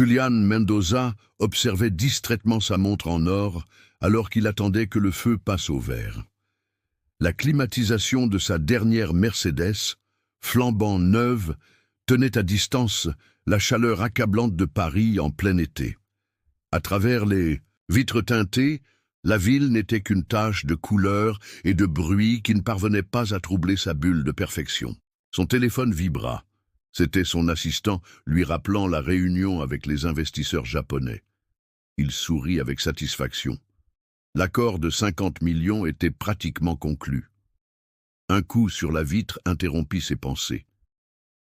Julián Mendoza observait distraitement sa montre en or alors qu'il attendait que le feu passe au vert. La climatisation de sa dernière Mercedes, flambant neuve, tenait à distance la chaleur accablante de Paris en plein été. À travers les vitres teintées, la ville n'était qu'une tache de couleurs et de bruit qui ne parvenait pas à troubler sa bulle de perfection. Son téléphone vibra. C'était son assistant lui rappelant la réunion avec les investisseurs japonais. Il sourit avec satisfaction. L'accord de 50 millions était pratiquement conclu. Un coup sur la vitre interrompit ses pensées.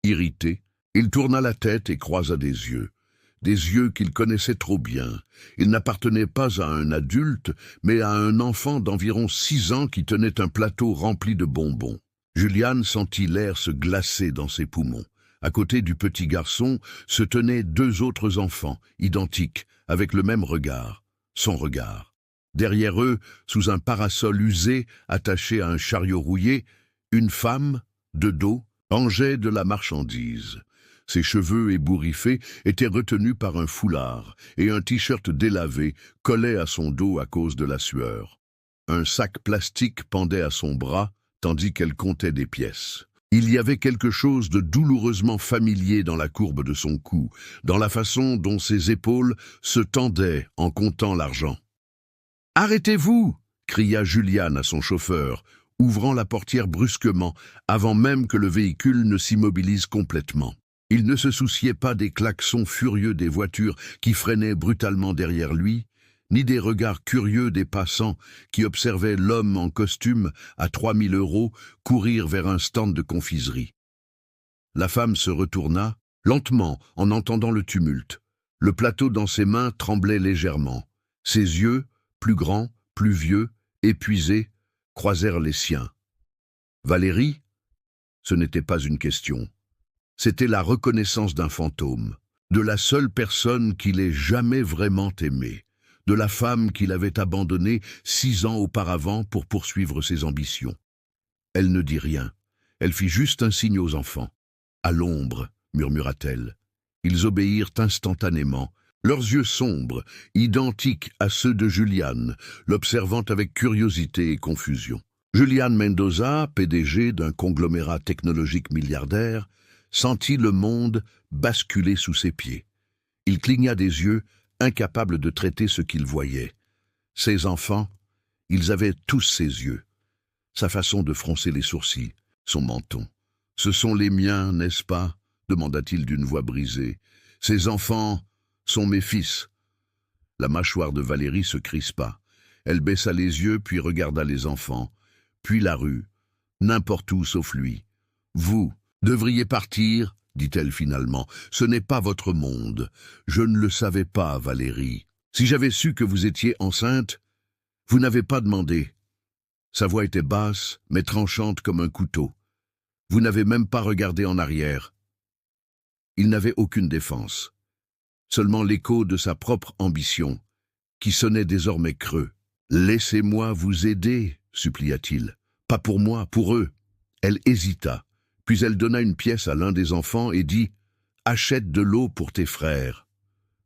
Irrité, il tourna la tête et croisa des yeux qu'il connaissait trop bien. Il n'appartenait pas à un adulte, mais à un enfant d'environ 6 ans qui tenait un plateau rempli de bonbons. Julián sentit l'air se glacer dans ses poumons. À côté du petit garçon se tenaient 2 autres enfants, identiques, avec le même regard, son regard. Derrière eux, sous un parasol usé, attaché à un chariot rouillé, une femme, de dos, rangeait de la marchandise. Ses cheveux ébouriffés étaient retenus par un foulard, et un t-shirt délavé collait à son dos à cause de la sueur. Un sac plastique pendait à son bras, tandis qu'elle comptait des pièces. Il y avait quelque chose de douloureusement familier dans la courbe de son cou, dans la façon dont ses épaules se tendaient en comptant l'argent. « Arrêtez-vous » cria Julián à son chauffeur, ouvrant la portière brusquement, avant même que le véhicule ne s'immobilise complètement. Il ne se souciait pas des klaxons furieux des voitures qui freinaient brutalement derrière lui, ni des regards curieux des passants qui observaient l'homme en costume à 3000 € courir vers un stand de confiserie. La femme se retourna, lentement, en entendant le tumulte. Le plateau dans ses mains tremblait légèrement. Ses yeux, plus grands, plus vieux, épuisés, croisèrent les siens. Valérie? Ce n'était pas une question. C'était la reconnaissance d'un fantôme, de la seule personne qu'il ait jamais vraiment aimée, de la femme qu'il avait abandonnée 6 ans auparavant pour poursuivre ses ambitions. Elle ne dit rien. Elle fit juste un signe aux enfants. « À l'ombre », murmura-t-elle. Ils obéirent instantanément, leurs yeux sombres, identiques à ceux de Julián, l'observant avec curiosité et confusion. Julián Mendoza, PDG d'un conglomérat technologique milliardaire, sentit le monde basculer sous ses pieds. Il cligna des yeux, incapable de traiter ce qu'il voyait. Ses enfants, ils avaient tous ses yeux. Sa façon de froncer les sourcils, son menton. « Ce sont les miens, n'est-ce pas ?» demanda-t-il d'une voix brisée. « Ces enfants sont mes fils. » La mâchoire de Valérie se crispa. Elle baissa les yeux, puis regarda les enfants, puis la rue, n'importe où sauf lui. « Vous devriez partir, » dit-elle finalement. « Ce n'est pas votre monde. Je ne le savais pas, Valérie. Si j'avais su que vous étiez enceinte, vous n'avez pas demandé. » Sa voix était basse, mais tranchante comme un couteau. « Vous n'avez même pas regardé en arrière. » Il n'avait aucune défense. Seulement l'écho de sa propre ambition, qui sonnait désormais creux. « Laissez-moi vous aider, » supplia-t-il. « Pas pour moi, pour eux. » Elle hésita. Puis elle donna une pièce à l'un des enfants et dit « Achète de l'eau pour tes frères. »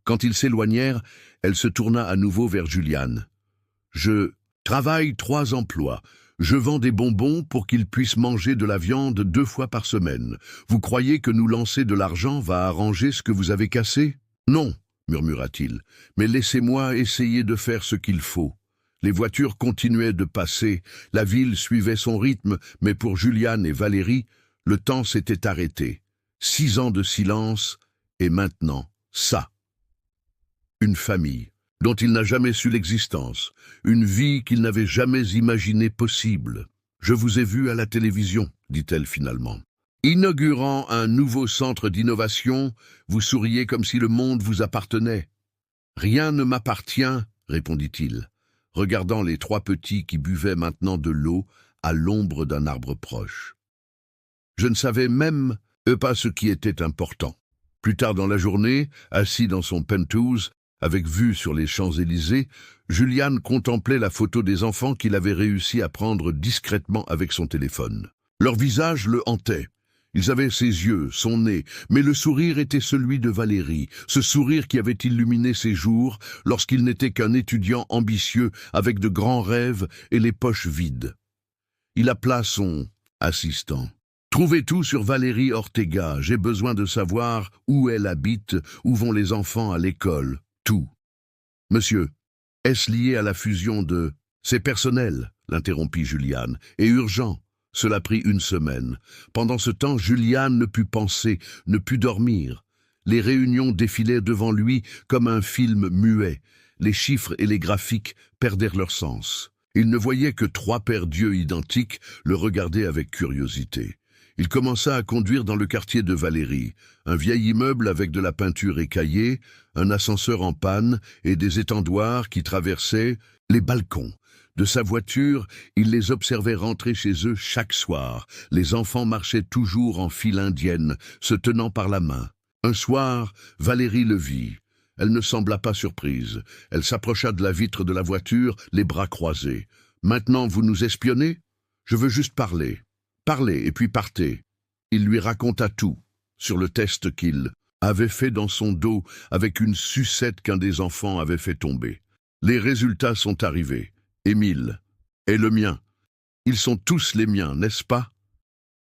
Quand ils s'éloignèrent, elle se tourna à nouveau vers Julián. « Je travaille 3 emplois. Je vends des bonbons pour qu'ils puissent manger de la viande 2 fois par semaine. Vous croyez que nous lancer de l'argent va arranger ce que vous avez cassé? Non, murmura-t-il, mais laissez-moi essayer de faire ce qu'il faut. » Les voitures continuaient de passer, la ville suivait son rythme, mais pour Julián et Valérie, le temps s'était arrêté. 6 ans de silence, et maintenant, ça. Une famille, dont il n'a jamais su l'existence, une vie qu'il n'avait jamais imaginée possible. « Je vous ai vu à la télévision, » dit-elle finalement. « Inaugurant un nouveau centre d'innovation, vous souriez comme si le monde vous appartenait. »« Rien ne m'appartient, » répondit-il, regardant les 3 petits qui buvaient maintenant de l'eau à l'ombre d'un arbre proche. Je ne savais même pas ce qui était important. Plus tard dans la journée, assis dans son penthouse, avec vue sur les Champs-Élysées, Julián contemplait la photo des enfants qu'il avait réussi à prendre discrètement avec son téléphone. Leur visage le hantait. Ils avaient ses yeux, son nez, mais le sourire était celui de Valérie, ce sourire qui avait illuminé ses jours lorsqu'il n'était qu'un étudiant ambitieux avec de grands rêves et les poches vides. Il appela son assistant. « Trouvez tout sur Valérie Ortega, j'ai besoin de savoir où elle habite, où vont les enfants à l'école, tout. »« Monsieur, est-ce lié à la fusion de... » »« C'est personnel, » l'interrompit Juliane, « et urgent. » Cela prit une semaine. Pendant ce temps, Juliane ne put penser, ne put dormir. Les réunions défilaient devant lui comme un film muet. Les chiffres et les graphiques perdèrent leur sens. Il ne voyait que 3 paires d'yeux identiques le regarder avec curiosité. Il commença à conduire dans le quartier de Valérie, un vieil immeuble avec de la peinture écaillée, un ascenseur en panne et des étendoirs qui traversaient les balcons. De sa voiture, il les observait rentrer chez eux chaque soir. Les enfants marchaient toujours en file indienne, se tenant par la main. Un soir, Valérie le vit. Elle ne sembla pas surprise. Elle s'approcha de la vitre de la voiture, les bras croisés. « Maintenant, vous nous espionnez ? Je veux juste parler. Parlez et puis partez. » Il lui raconta tout, sur le test qu'il avait fait dans son dos avec une sucette qu'un des enfants avait fait tomber. Les résultats sont arrivés. Émile, et le mien. Ils sont tous les miens, n'est-ce pas?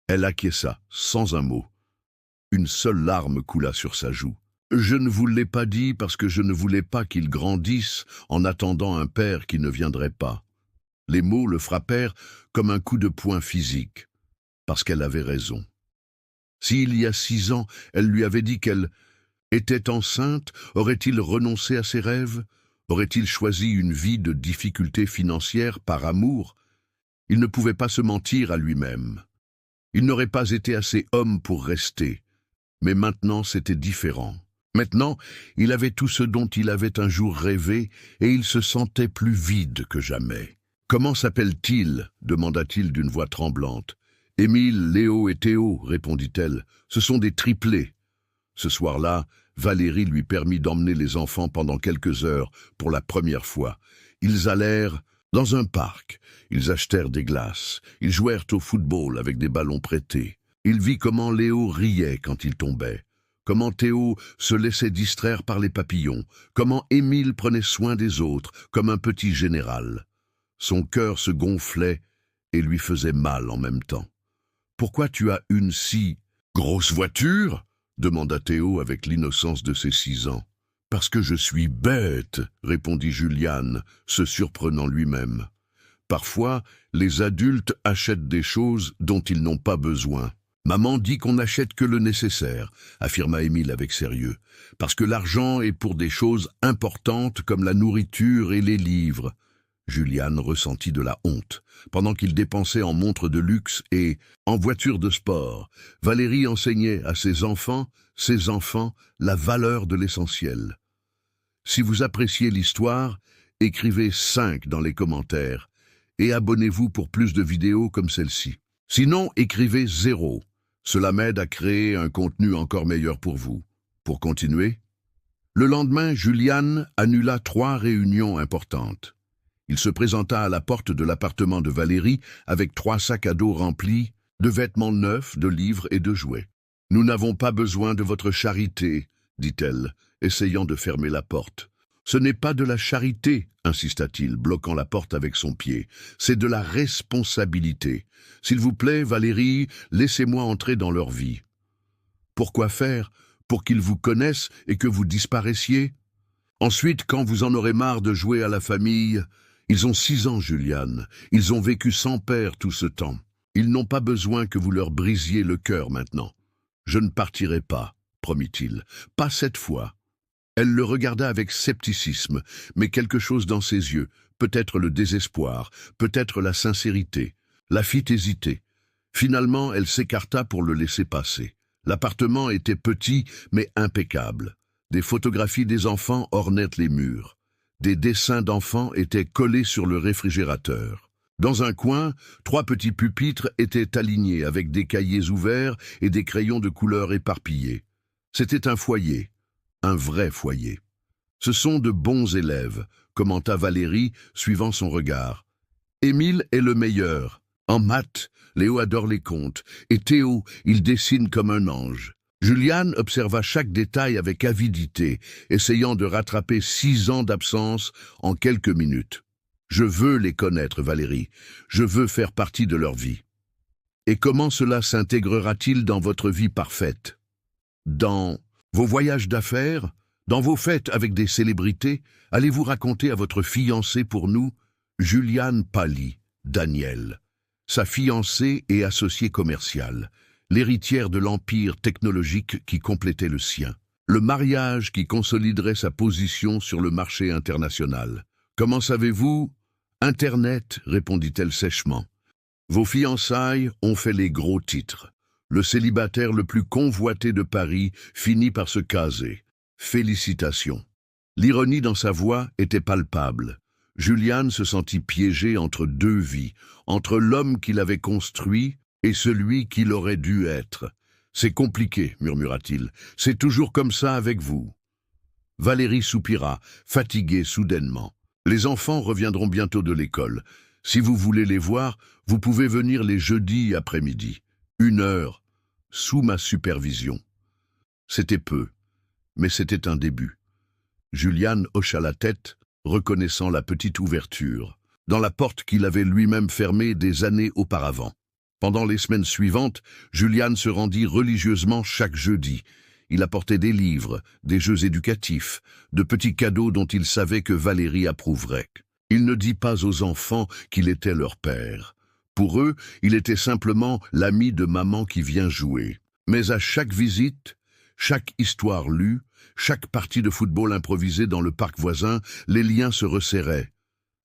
Elle acquiesça, sans un mot. Une seule larme coula sur sa joue. Je ne vous l'ai pas dit parce que je ne voulais pas qu'il grandisse en attendant un père qui ne viendrait pas. Les mots le frappèrent comme un coup de poing physique, parce qu'elle avait raison. S'il y a 6 ans, elle lui avait dit qu'elle était enceinte, aurait-il renoncé à ses rêves? Aurait-il choisi une vie de difficultés financières par amour? Il ne pouvait pas se mentir à lui-même. Il n'aurait pas été assez homme pour rester. Mais maintenant, c'était différent. Maintenant, il avait tout ce dont il avait un jour rêvé et il se sentait plus vide que jamais. « Comment s'appelle-t-il » demanda-t-il d'une voix tremblante. « Émile, Léo et Théo » répondit-elle. « Ce sont des triplés. » Ce soir-là, Valérie lui permit d'emmener les enfants pendant quelques heures pour la première fois. Ils allèrent dans un parc. Ils achetèrent des glaces. Ils jouèrent au football avec des ballons prêtés. Il vit comment Léo riait quand il tombait. Comment Théo se laissait distraire par les papillons. Comment Émile prenait soin des autres, comme un petit général. Son cœur se gonflait et lui faisait mal en même temps. « Pourquoi tu as une si grosse voiture ?» demanda Théo avec l'innocence de ses 6 ans. « Parce que je suis bête, » répondit Juliane, se surprenant lui-même. « Parfois, les adultes achètent des choses dont ils n'ont pas besoin. »« Maman dit qu'on n'achète que le nécessaire, » affirma Émile avec sérieux, « parce que l'argent est pour des choses importantes comme la nourriture et les livres. » Juliane ressentit de la honte. Pendant qu'il dépensait en montres de luxe et en voitures de sport, Valérie enseignait à ses enfants, la valeur de l'essentiel. Si vous appréciez l'histoire, écrivez 5 dans les commentaires et abonnez-vous pour plus de vidéos comme celle-ci. Sinon, écrivez 0. Cela m'aide à créer un contenu encore meilleur pour vous. Pour continuer, le lendemain, Juliane annula 3 réunions importantes. Il se présenta à la porte de l'appartement de Valérie avec 3 sacs à dos remplis de vêtements neufs, de livres et de jouets. « Nous n'avons pas besoin de votre charité, » dit-elle, essayant de fermer la porte. « Ce n'est pas de la charité, » insista-t-il, bloquant la porte avec son pied. « C'est de la responsabilité. S'il vous plaît, Valérie, laissez-moi entrer dans leur vie. » Pourquoi faire? Pour qu'ils vous connaissent et que vous disparaissiez? Ensuite, quand vous en aurez marre de jouer à la famille... Ils ont 6 ans, Juliane. Ils ont vécu sans père tout ce temps. Ils n'ont pas besoin que vous leur brisiez le cœur maintenant. Je ne partirai pas, promit-il. Pas cette fois. Elle le regarda avec scepticisme, mais quelque chose dans ses yeux, peut-être le désespoir, peut-être la sincérité, la fit hésiter. Finalement, elle s'écarta pour le laisser passer. L'appartement était petit, mais impeccable. Des photographies des enfants ornaient les murs. Des dessins d'enfants étaient collés sur le réfrigérateur. Dans un coin, 3 petits pupitres étaient alignés avec des cahiers ouverts et des crayons de couleur éparpillés. C'était un foyer, un vrai foyer. « Ce sont de bons élèves », commenta Valérie, suivant son regard. « Émile est le meilleur, En maths, Léo adore les comptes, et Théo, il dessine comme un ange. Juliane observa chaque détail avec avidité, essayant de rattraper 6 ans d'absence en quelques minutes. Je veux les connaître, Valérie. Je veux faire partie de leur vie. Et comment cela s'intégrera-t-il dans votre vie parfaite? Dans vos voyages d'affaires? Dans vos fêtes avec des célébrités? Allez-vous raconter à votre fiancé pour nous? Juliane pâlit. Daniel. Sa fiancée et associée commerciale. L'héritière de l'empire technologique qui complétait le sien. Le mariage qui consoliderait sa position sur le marché international. Comment savez-vous? Internet, répondit-elle sèchement. Vos fiançailles ont fait les gros titres. Le célibataire le plus convoité de Paris finit par se caser. Félicitations. L'ironie dans sa voix était palpable. Juliane se sentit piégée entre 2 vies, entre l'homme qu'il avait construit et celui qu'il aurait dû être. C'est compliqué, murmura-t-il. C'est toujours comme ça avec vous. Valérie soupira, fatiguée soudainement. Les enfants reviendront bientôt de l'école. Si vous voulez les voir, vous pouvez venir les jeudis après-midi. 1 heure, sous ma supervision. C'était peu, mais c'était un début. Juliane hocha la tête, reconnaissant la petite ouverture, dans la porte qu'il avait lui-même fermée des années auparavant. Pendant les semaines suivantes, Juliane se rendit religieusement chaque jeudi. Il apportait des livres, des jeux éducatifs, de petits cadeaux dont il savait que Valérie approuverait. Il ne dit pas aux enfants qu'il était leur père. Pour eux, il était simplement l'ami de maman qui vient jouer. Mais à chaque visite, chaque histoire lue, chaque partie de football improvisée dans le parc voisin, les liens se resserraient.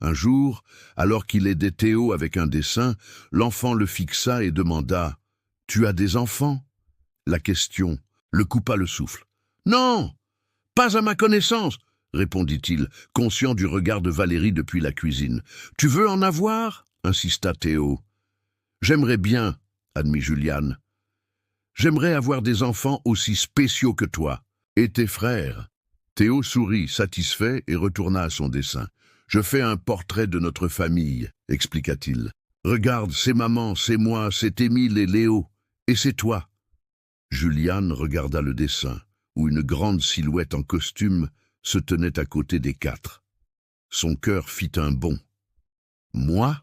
Un jour, alors qu'il aidait Théo avec un dessin, l'enfant le fixa et demanda « Tu as des enfants ?» La question le coupa le souffle. « Non, pas à ma connaissance !» répondit-il, conscient du regard de Valérie depuis la cuisine. « Tu veux en avoir ?» insista Théo. « J'aimerais bien, » admit Juliane. « J'aimerais avoir des enfants aussi spéciaux que toi. Et tes frères ?» Théo sourit, satisfait, et retourna à son dessin. « Je fais un portrait de notre famille, » expliqua-t-il. « Regarde, c'est maman, c'est moi, c'est Émile et Léo. Et c'est toi. » Juliane regarda le dessin, où une grande silhouette en costume se tenait à côté des 4. Son cœur fit un bond. « Moi ?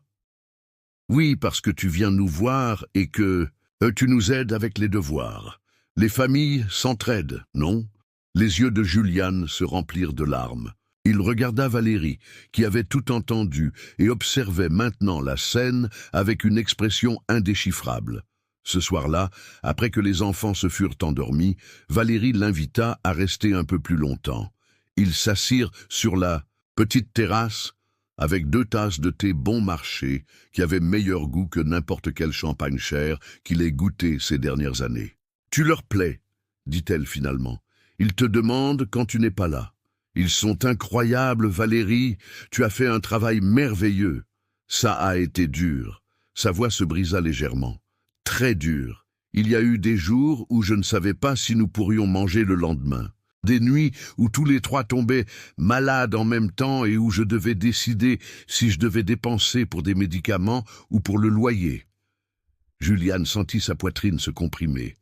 Oui, parce que tu viens nous voir et que tu nous aides avec les devoirs. Les familles s'entraident, non ?» Les yeux de Juliane se remplirent de larmes. Il regarda Valérie, qui avait tout entendu et observait maintenant la scène avec une expression indéchiffrable. Ce soir-là, après que les enfants se furent endormis, Valérie l'invita à rester un peu plus longtemps. Ils s'assirent sur la petite terrasse avec 2 tasses de thé bon marché qui avaient meilleur goût que n'importe quel champagne cher qu'il ait goûté ces dernières années. « Tu leur plais, » dit-elle finalement. « Ils te demandent quand tu n'es pas là. Ils sont incroyables, Valérie. Tu as fait un travail merveilleux. Ça a été dur. » Sa voix se brisa légèrement. « Très dur. Il y a eu des jours où je ne savais pas si nous pourrions manger le lendemain. Des nuits où tous les 3 tombaient malades en même temps et où je devais décider si je devais dépenser pour des médicaments ou pour le loyer. » Juliane sentit sa poitrine se comprimer.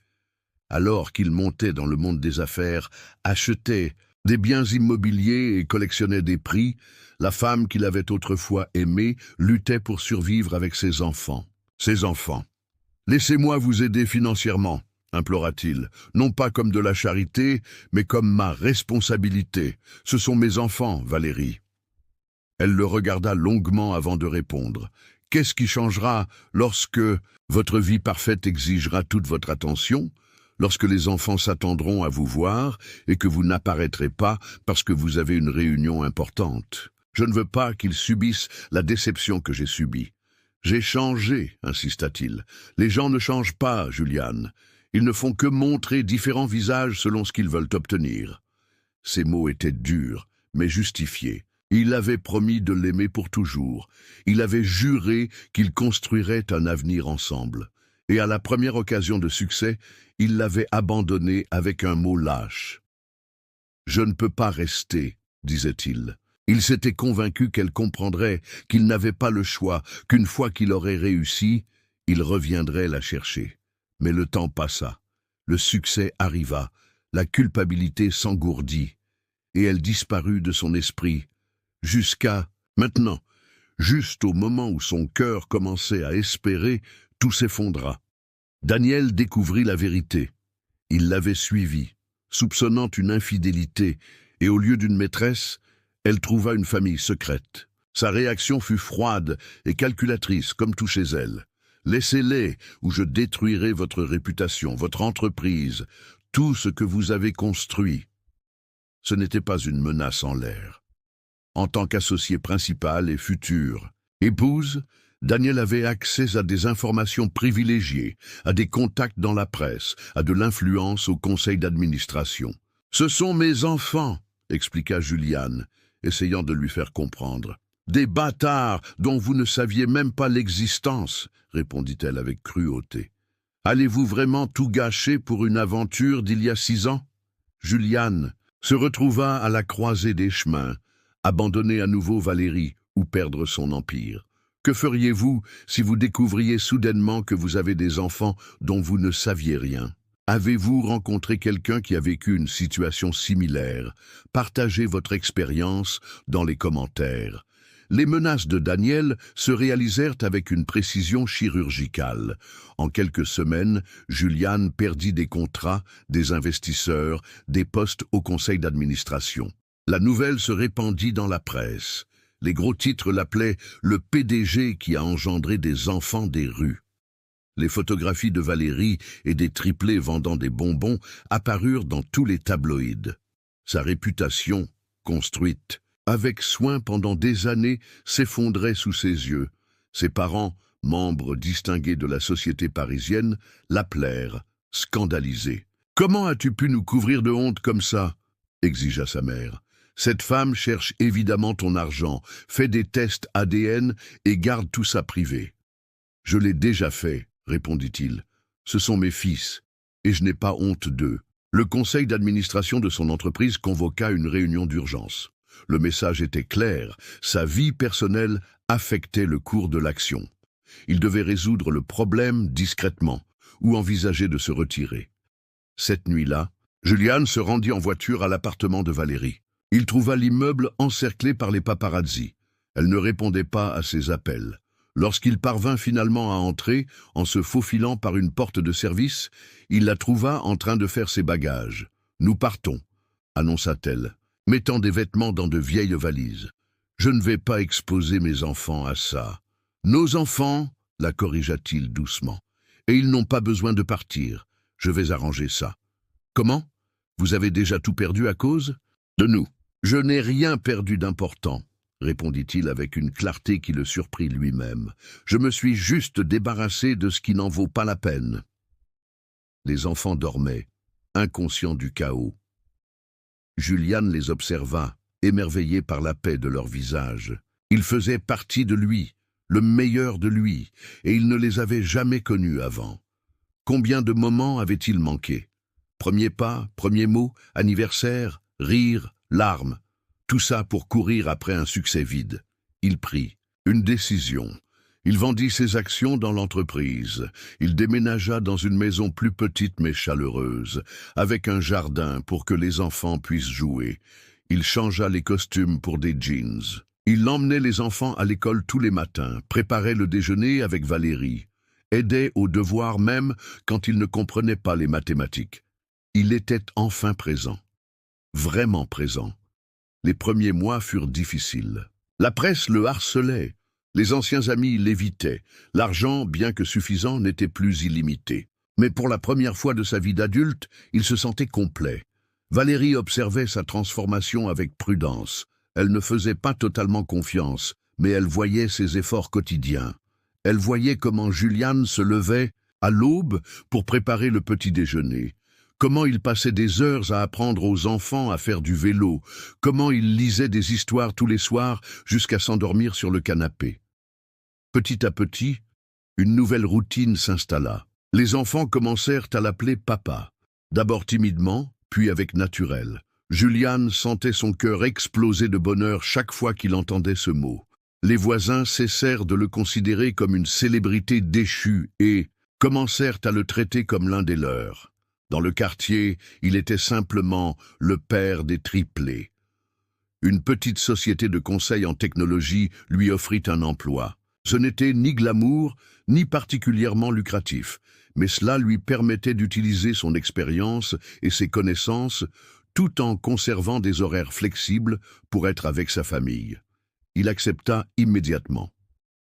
Alors qu'il montait dans le monde des affaires, achetait des biens immobiliers et collectionnait des prix, la femme qu'il avait autrefois aimée luttait pour survivre avec ses enfants. Ses enfants. « Laissez-moi vous aider financièrement, » implora-t-il, « non pas comme de la charité, mais comme ma responsabilité. Ce sont mes enfants, Valérie. » Elle le regarda longuement avant de répondre. « Qu'est-ce qui changera lorsque votre vie parfaite exigera toute votre attention ? Lorsque les enfants s'attendront à vous voir et que vous n'apparaîtrez pas parce que vous avez une réunion importante. Je ne veux pas qu'ils subissent la déception que j'ai subie. »« J'ai changé, » insista-t-il. « Les gens ne changent pas, Juliane. Ils ne font que montrer différents visages selon ce qu'ils veulent obtenir. » Ces mots étaient durs, mais justifiés. Il avait promis de l'aimer pour toujours. Il avait juré qu'ils construiraient un avenir ensemble. Et à la première occasion de succès, il l'avait abandonné avec un mot lâche. « Je ne peux pas rester, » disait-il. Il s'était convaincu qu'elle comprendrait qu'il n'avait pas le choix, qu'une fois qu'il aurait réussi, il reviendrait la chercher. Mais le temps passa, le succès arriva, la culpabilité s'engourdit, et elle disparut de son esprit, jusqu'à maintenant, juste au moment où son cœur commençait à espérer, tout s'effondra. Daniel découvrit la vérité. Il l'avait suivie, soupçonnant une infidélité, et au lieu d'une maîtresse, elle trouva une famille secrète. Sa réaction fut froide et calculatrice, comme tout chez elle. « Laissez-les, ou je détruirai votre réputation, votre entreprise, tout ce que vous avez construit. » Ce n'était pas une menace en l'air. En tant qu'associé principal et future épouse, Daniel avait accès à des informations privilégiées, à des contacts dans la presse, à de l'influence au conseil d'administration. « Ce sont mes enfants », expliqua Juliane, essayant de lui faire comprendre. « Des bâtards dont vous ne saviez même pas l'existence », répondit-elle avec cruauté. « Allez-vous vraiment tout gâcher pour une aventure d'il y a 6 ans ?» Juliane se retrouva à la croisée des chemins, abandonner à nouveau Valérie ou perdre son empire. Que feriez-vous si vous découvriez soudainement que vous avez des enfants dont vous ne saviez rien? Avez-vous rencontré quelqu'un qui a vécu une situation similaire? Partagez votre expérience dans les commentaires. Les menaces de Daniel se réalisèrent avec une précision chirurgicale. En quelques semaines, Juliane perdit des contrats, des investisseurs, des postes au conseil d'administration. La nouvelle se répandit dans la presse. Les gros titres l'appelaient « le PDG qui a engendré des enfants des rues ». Les photographies de Valérie et des triplés vendant des bonbons apparurent dans tous les tabloïds. Sa réputation, construite avec soin pendant des années, s'effondrait sous ses yeux. Ses parents, membres distingués de la société parisienne, l'appelèrent, scandalisé. « Comment as-tu pu nous couvrir de honte comme ça ?» exigea sa mère. « Cette femme cherche évidemment ton argent, fait des tests ADN et garde tout ça privé. »« Je l'ai déjà fait, » répondit-il. « Ce sont mes fils, et je n'ai pas honte d'eux. » Le conseil d'administration de son entreprise convoqua une réunion d'urgence. Le message était clair, sa vie personnelle affectait le cours de l'action. Il devait résoudre le problème discrètement, ou envisager de se retirer. Cette nuit-là, Juliane se rendit en voiture à l'appartement de Valérie. Il trouva l'immeuble encerclé par les paparazzis. Elle ne répondait pas à ses appels. Lorsqu'il parvint finalement à entrer, en se faufilant par une porte de service, il la trouva en train de faire ses bagages. « Nous partons », annonça-t-elle, mettant des vêtements dans de vieilles valises. « Je ne vais pas exposer mes enfants à ça. »« Nos enfants », la corrigea-t-il doucement, « et ils n'ont pas besoin de partir. Je vais arranger ça. »« Comment? Vous avez déjà tout perdu à cause de nous ?»« Je n'ai rien perdu d'important, » répondit-il avec une clarté qui le surprit lui-même. « Je me suis juste débarrassé de ce qui n'en vaut pas la peine. » Les enfants dormaient, inconscients du chaos. Juliane les observa, émerveillée par la paix de leur visage. Ils faisaient partie de lui, le meilleur de lui, et il ne les avait jamais connus avant. Combien de moments avait-il manqué? Premier pas, premier mot, anniversaire, rire, larmes. Tout ça pour courir après un succès vide. Il prit une décision. Il vendit ses actions dans l'entreprise. Il déménagea dans une maison plus petite mais chaleureuse, avec un jardin pour que les enfants puissent jouer. Il changea les costumes pour des jeans. Il emmenait les enfants à l'école tous les matins, préparait le déjeuner avec Valérie, aidait aux devoirs même quand ils ne comprenaient pas les mathématiques. Il était enfin présent, vraiment présent. Les premiers mois furent difficiles. La presse le harcelait. Les anciens amis l'évitaient. L'argent, bien que suffisant, n'était plus illimité. Mais pour la première fois de sa vie d'adulte, il se sentait complet. Valérie observait sa transformation avec prudence. Elle ne faisait pas totalement confiance, mais elle voyait ses efforts quotidiens. Elle voyait comment Juliane se levait à l'aube pour préparer le petit déjeuner. Comment il passait des heures à apprendre aux enfants à faire du vélo, comment il lisait des histoires tous les soirs jusqu'à s'endormir sur le canapé. Petit à petit, une nouvelle routine s'installa. Les enfants commencèrent à l'appeler papa, d'abord timidement, puis avec naturel. Julian sentait son cœur exploser de bonheur chaque fois qu'il entendait ce mot. Les voisins cessèrent de le considérer comme une célébrité déchue et commencèrent à le traiter comme l'un des leurs. Dans le quartier, il était simplement le père des triplés. Une petite société de conseil en technologie lui offrit un emploi. Ce n'était ni glamour, ni particulièrement lucratif, mais cela lui permettait d'utiliser son expérience et ses connaissances tout en conservant des horaires flexibles pour être avec sa famille. Il accepta immédiatement.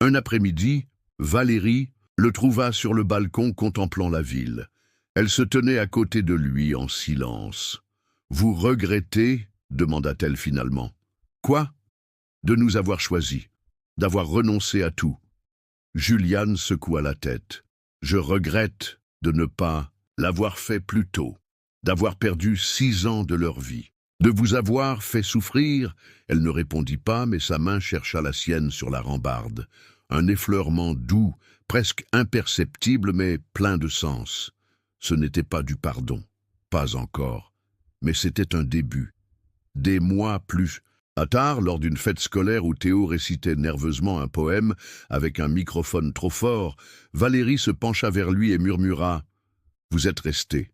Un après-midi, Valérie le trouva sur le balcon contemplant la ville. Elle se tenait à côté de lui en silence. « Vous regrettez ?» demanda-t-elle finalement. « Quoi ? De nous avoir choisis, d'avoir renoncé à tout. » Julian secoua la tête. « Je regrette de ne pas l'avoir fait plus tôt, d'avoir perdu 6 ans de leur vie. De vous avoir fait souffrir ?» Elle ne répondit pas, mais sa main chercha la sienne sur la rambarde. Un effleurement doux, presque imperceptible, mais plein de sens. Ce n'était pas du pardon, pas encore, mais c'était un début. Des mois plus tard, lors d'une fête scolaire où Théo récitait nerveusement un poème avec un microphone trop fort, Valérie se pencha vers lui et murmura « Vous êtes resté ».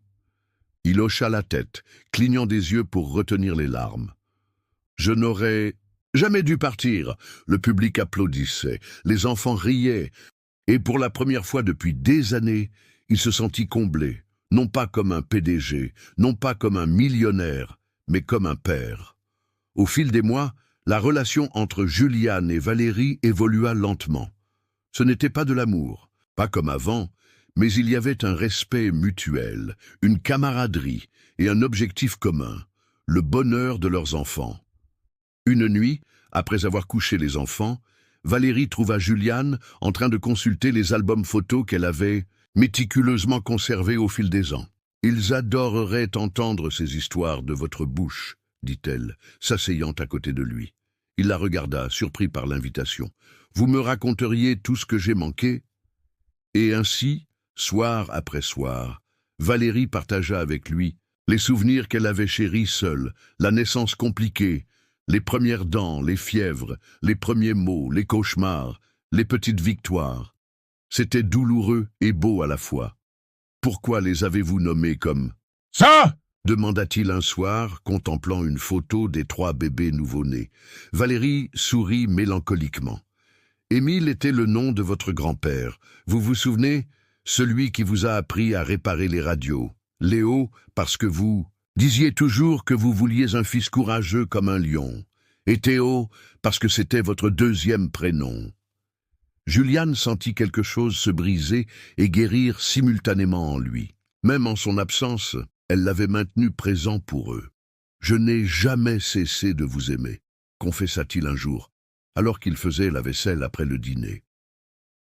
Il hocha la tête, clignant des yeux pour retenir les larmes. « Je n'aurais jamais dû partir !» Le public applaudissait, les enfants riaient, et pour la première fois depuis des années, il se sentit comblé, non pas comme un PDG, non pas comme un millionnaire, mais comme un père. Au fil des mois, la relation entre Julian et Valérie évolua lentement. Ce n'était pas de l'amour, pas comme avant, mais il y avait un respect mutuel, une camaraderie et un objectif commun, le bonheur de leurs enfants. Une nuit, après avoir couché les enfants, Valérie trouva Julian en train de consulter les albums photos qu'elle avait méticuleusement conservés au fil des ans. « Ils adoreraient entendre ces histoires de votre bouche », dit-elle, s'asseyant à côté de lui. Il la regarda, surpris par l'invitation. « Vous me raconteriez tout ce que j'ai manqué ?» Et ainsi, soir après soir, Valérie partagea avec lui les souvenirs qu'elle avait chéris seule, la naissance compliquée, les premières dents, les fièvres, les premiers mots, les cauchemars, les petites victoires. C'était douloureux et beau à la fois. « Pourquoi les avez-vous nommés comme ça ?» demanda-t-il un soir, contemplant une photo des 3 bébés nouveau-nés. Valérie sourit mélancoliquement. « Émile était le nom de votre grand-père. Vous vous souvenez? Celui qui vous a appris à réparer les radios. Léo, parce que vous disiez toujours que vous vouliez un fils courageux comme un lion. Et Théo, parce que c'était votre 2e prénom. » Julian sentit quelque chose se briser et guérir simultanément en lui. Même en son absence, elle l'avait maintenu présent pour eux. « Je n'ai jamais cessé de vous aimer », confessa-t-il un jour, alors qu'il faisait la vaisselle après le dîner.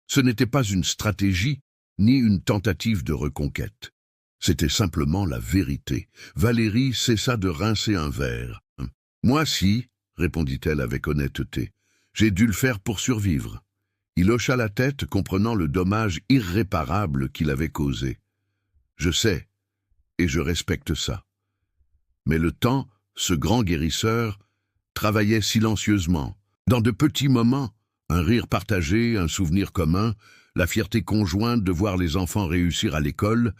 Ce n'était pas une stratégie, ni une tentative de reconquête. C'était simplement la vérité. Valérie cessa de rincer un verre. « Moi si, » répondit-elle avec honnêteté. « J'ai dû le faire pour survivre. » Il hocha la tête, comprenant le dommage irréparable qu'il avait causé. « Je sais, et je respecte ça. » Mais le temps, ce grand guérisseur, travaillait silencieusement. Dans de petits moments, un rire partagé, un souvenir commun, la fierté conjointe de voir les enfants réussir à l'école,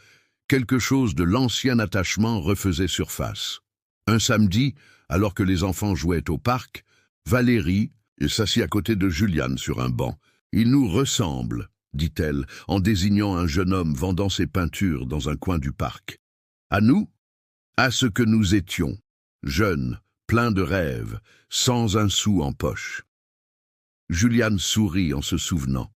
quelque chose de l'ancien attachement refaisait surface. Un samedi, alors que les enfants jouaient au parc, Valérie s'assit à côté de Julian sur un banc. « Il nous ressemble, » dit-elle, en désignant un jeune homme vendant ses peintures dans un coin du parc. « À nous ? À ce que nous étions, jeunes, pleins de rêves, sans un sou en poche. » Julian sourit en se souvenant.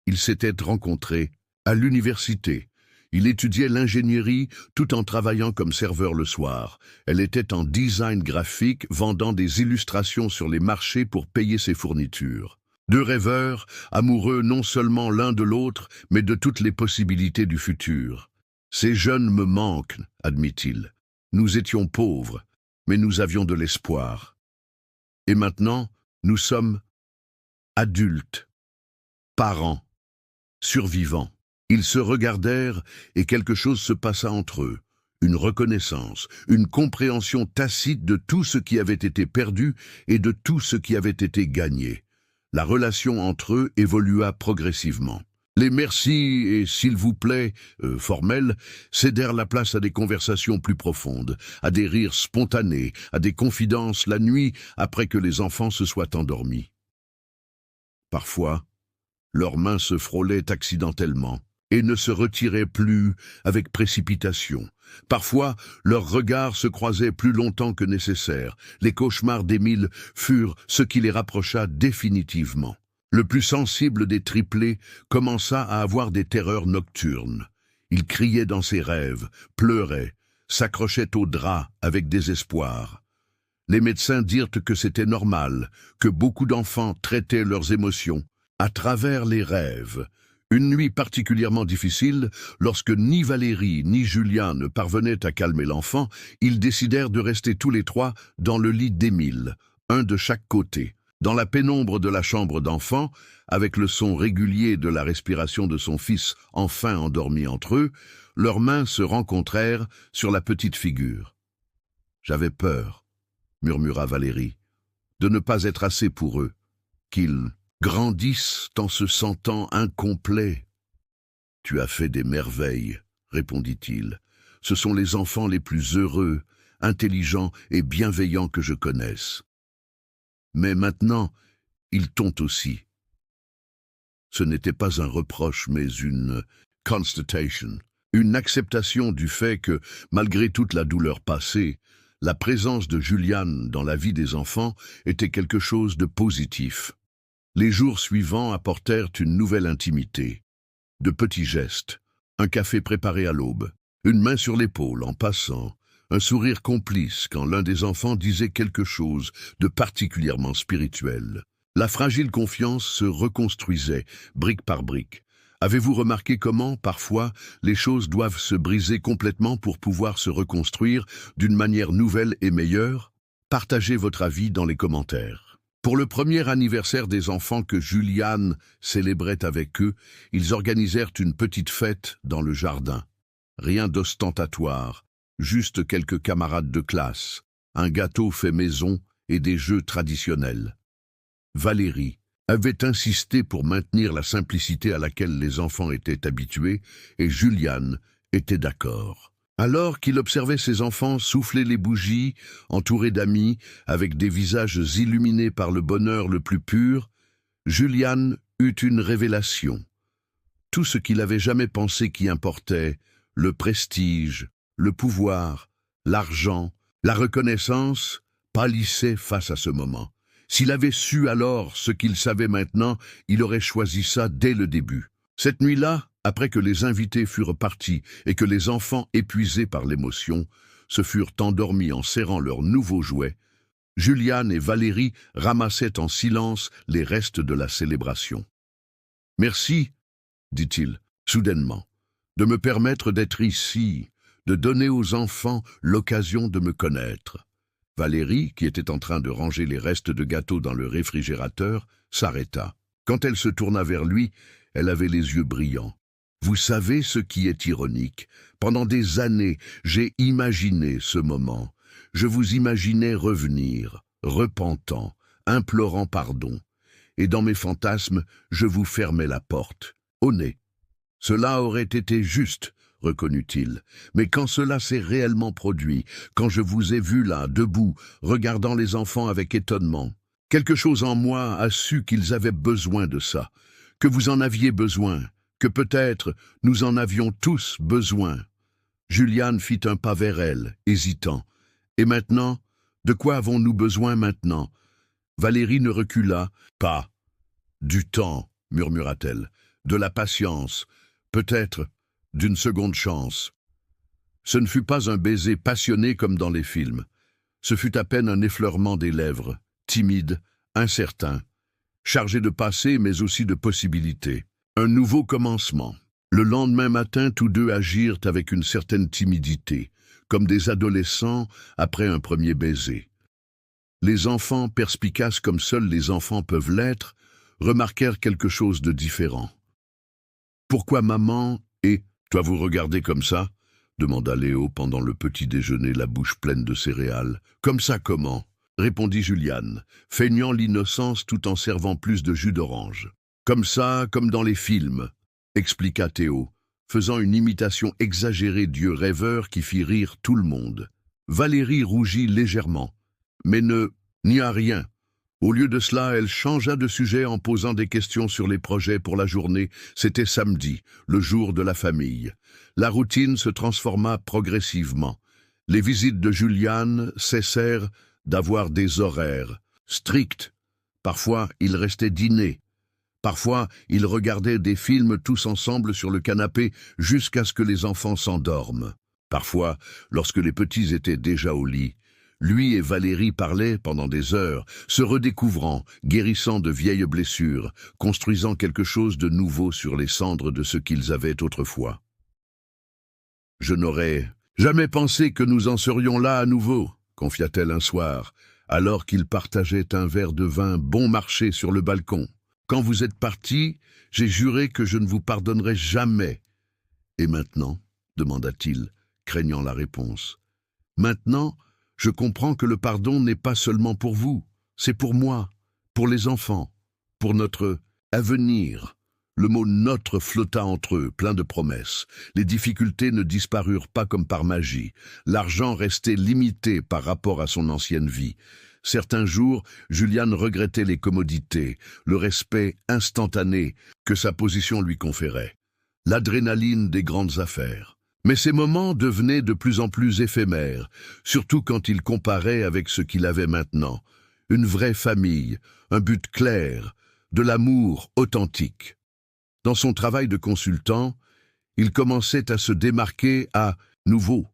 Ils s'étaient rencontrés à l'université. Il étudiait l'ingénierie tout en travaillant comme serveur le soir. Elle était en design graphique, vendant des illustrations sur les marchés pour payer ses fournitures. 2 rêveurs, amoureux non seulement l'un de l'autre, mais de toutes les possibilités du futur. « Ces jeunes me manquent, » admit-il. « Nous étions pauvres, mais nous avions de l'espoir. Et maintenant, nous sommes adultes, parents, survivants. » Ils se regardèrent et quelque chose se passa entre eux. une reconnaissance, une compréhension tacite de tout ce qui avait été perdu et de tout ce qui avait été gagné. La relation entre eux évolua progressivement. Les merci et s'il vous plaît, formels, cédèrent la place à des conversations plus profondes, à des rires spontanés, à des confidences la nuit après que les enfants se soient endormis. Parfois, leurs mains se frôlaient accidentellement et ne se retiraient plus avec précipitation. Parfois, leurs regards se croisaient plus longtemps que nécessaire. Les cauchemars d'Émile furent ce qui les rapprocha définitivement. Le plus sensible des triplés commença à avoir des terreurs nocturnes. Il criait dans ses rêves, pleurait, s'accrochait aux draps avec désespoir. Les médecins dirent que c'était normal, que beaucoup d'enfants traitaient leurs émotions à travers les rêves. Une nuit particulièrement difficile, lorsque ni Valérie ni Julien ne parvenaient à calmer l'enfant, ils décidèrent de rester tous les trois dans le lit d'Émile, un de chaque côté. Dans la pénombre de la chambre d'enfant, avec le son régulier de la respiration de son fils enfin endormi entre eux, leurs mains se rencontrèrent sur la petite figure. « J'avais peur, » murmura Valérie, « de ne pas être assez pour eux, qu'ils grandissent en se sentant incomplets. »« Tu as fait des merveilles, » répondit-il. « Ce sont les enfants les plus heureux, intelligents et bienveillants que je connaisse. Mais maintenant, ils t'ont aussi. » Ce n'était pas un reproche, mais une constatation, une acceptation du fait que, malgré toute la douleur passée, la présence de Juliane dans la vie des enfants était quelque chose de positif. Les jours suivants apportèrent une nouvelle intimité. De petits gestes, un café préparé à l'aube, une main sur l'épaule en passant, un sourire complice quand l'un des enfants disait quelque chose de particulièrement spirituel. La fragile confiance se reconstruisait, brique par brique. Avez-vous remarqué comment, parfois, les choses doivent se briser complètement pour pouvoir se reconstruire d'une manière nouvelle et meilleure? Partagez votre avis dans les commentaires. Pour le premier anniversaire des enfants que Juliane célébrait avec eux, ils organisèrent une petite fête dans le jardin. Rien d'ostentatoire, juste quelques camarades de classe, un gâteau fait maison et des jeux traditionnels. Valérie avait insisté pour maintenir la simplicité à laquelle les enfants étaient habitués, et Juliane était d'accord. Alors qu'il observait ses enfants souffler les bougies, entourés d'amis, avec des visages illuminés par le bonheur le plus pur, Juliane eut une révélation. Tout ce qu'il avait jamais pensé qui importait, le prestige, le pouvoir, l'argent, la reconnaissance, pâlissait face à ce moment. S'il avait su alors ce qu'il savait maintenant, il aurait choisi ça dès le début. Cette nuit-là, après que les invités furent partis et que les enfants, épuisés par l'émotion, se furent endormis en serrant leurs nouveaux jouets, Juliane et Valérie ramassaient en silence les restes de la célébration. « Merci, » dit-il, soudainement, « de me permettre d'être ici, de donner aux enfants l'occasion de me connaître. » Valérie, qui était en train de ranger les restes de gâteau dans le réfrigérateur, s'arrêta. Quand elle se tourna vers lui, elle avait les yeux brillants. « Vous savez ce qui est ironique? Pendant des années, j'ai imaginé ce moment. Je vous imaginais revenir, repentant, implorant pardon. Et dans mes fantasmes, je vous fermais la porte, au nez. Cela aurait été juste, reconnut-il. Mais quand cela s'est réellement produit, quand je vous ai vu là, debout, regardant les enfants avec étonnement, quelque chose en moi a su qu'ils avaient besoin de ça, que vous en aviez besoin, que peut-être nous en avions tous besoin. » Juliane fit un pas vers elle, hésitant. « Et maintenant, de quoi avons-nous besoin maintenant ?» Valérie ne recula pas. « Du temps, » murmura-t-elle, « de la patience, peut-être d'une seconde chance. » Ce ne fut pas un baiser passionné comme dans les films. Ce fut à peine un effleurement des lèvres, timide, incertain, chargé de passé mais aussi de possibilités. Un nouveau commencement. Le lendemain matin, tous deux agirent avec une certaine timidité, comme des adolescents après un premier baiser. Les enfants, perspicaces comme seuls les enfants peuvent l'être, remarquèrent quelque chose de différent. « Pourquoi maman et toi vous regardez comme ça ?» demanda Léo pendant le petit déjeuner, la bouche pleine de céréales. Comme ça, comment? Répondit Juliane, feignant l'innocence tout en servant plus de jus d'orange. Comme ça, comme dans les films, expliqua Théo, faisant une imitation exagérée d'yeux rêveurs qui fit rire tout le monde. Valérie rougit légèrement, mais n'y a rien. Au lieu de cela, elle changea de sujet en posant des questions sur les projets pour la journée. C'était samedi, le jour de la famille. La routine se transforma progressivement. Les visites de Juliane cessèrent d'avoir des horaires stricts. Parfois, ils restaient dîner. Parfois, ils regardaient des films tous ensemble sur le canapé jusqu'à ce que les enfants s'endorment. Parfois, lorsque les petits étaient déjà au lit, lui et Valérie parlaient pendant des heures, se redécouvrant, guérissant de vieilles blessures, construisant quelque chose de nouveau sur les cendres de ce qu'ils avaient autrefois. « Je n'aurais jamais pensé que nous en serions là à nouveau », confia-t-elle un soir, alors qu'ils partageaient un verre de vin bon marché sur le balcon. « Quand vous êtes partis, j'ai juré que je ne vous pardonnerai jamais. »« Et maintenant ?» demanda-t-il, craignant la réponse. « Maintenant, je comprends que le pardon n'est pas seulement pour vous, c'est pour moi, pour les enfants, pour notre avenir. » Le mot « notre » flotta entre eux, plein de promesses. Les difficultés ne disparurent pas comme par magie. L'argent restait limité par rapport à son ancienne vie. Certains jours, Juliane regrettait les commodités, le respect instantané que sa position lui conférait, l'adrénaline des grandes affaires. Mais ces moments devenaient de plus en plus éphémères, surtout quand il comparait avec ce qu'il avait maintenant. Une vraie famille, un but clair, de l'amour authentique. Dans son travail de consultant, il commençait à se démarquer à nouveau,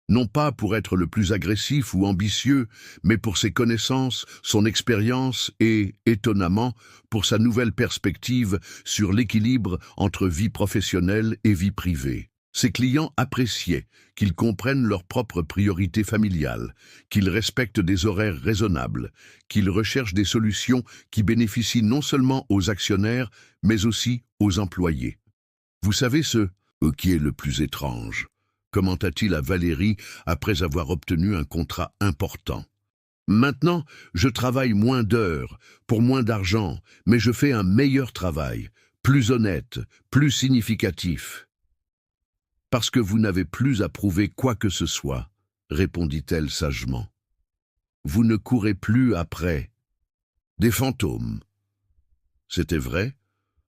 non pas pour être le plus agressif ou ambitieux, mais pour ses connaissances, son expérience et, étonnamment, pour sa nouvelle perspective sur l'équilibre entre vie professionnelle et vie privée. Ses clients appréciaient qu'ils comprennent leurs propres priorités familiales, qu'ils respectent des horaires raisonnables, qu'ils recherchent des solutions qui bénéficient non seulement aux actionnaires, mais aussi aux employés. Vous savez ce qui est le plus étrange, commenta-t-il à Valérie après avoir obtenu un contrat important. Maintenant, je travaille moins d'heures, pour moins d'argent, mais je fais un meilleur travail, plus honnête, plus significatif. Parce que vous n'avez plus à prouver quoi que ce soit, répondit-elle sagement. Vous ne courez plus après des fantômes. C'était vrai.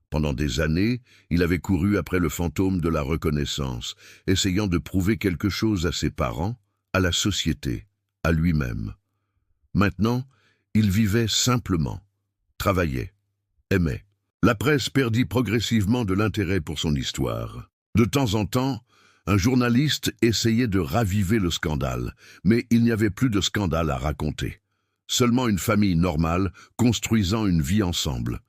Pendant des années, il avait couru après le fantôme de la reconnaissance, essayant de prouver quelque chose à ses parents, à la société, à lui-même. Maintenant, il vivait simplement, travaillait, aimait. La presse perdit progressivement de l'intérêt pour son histoire. De temps en temps, un journaliste essayait de raviver le scandale, mais il n'y avait plus de scandale à raconter. Seulement une famille normale, construisant une vie ensemble.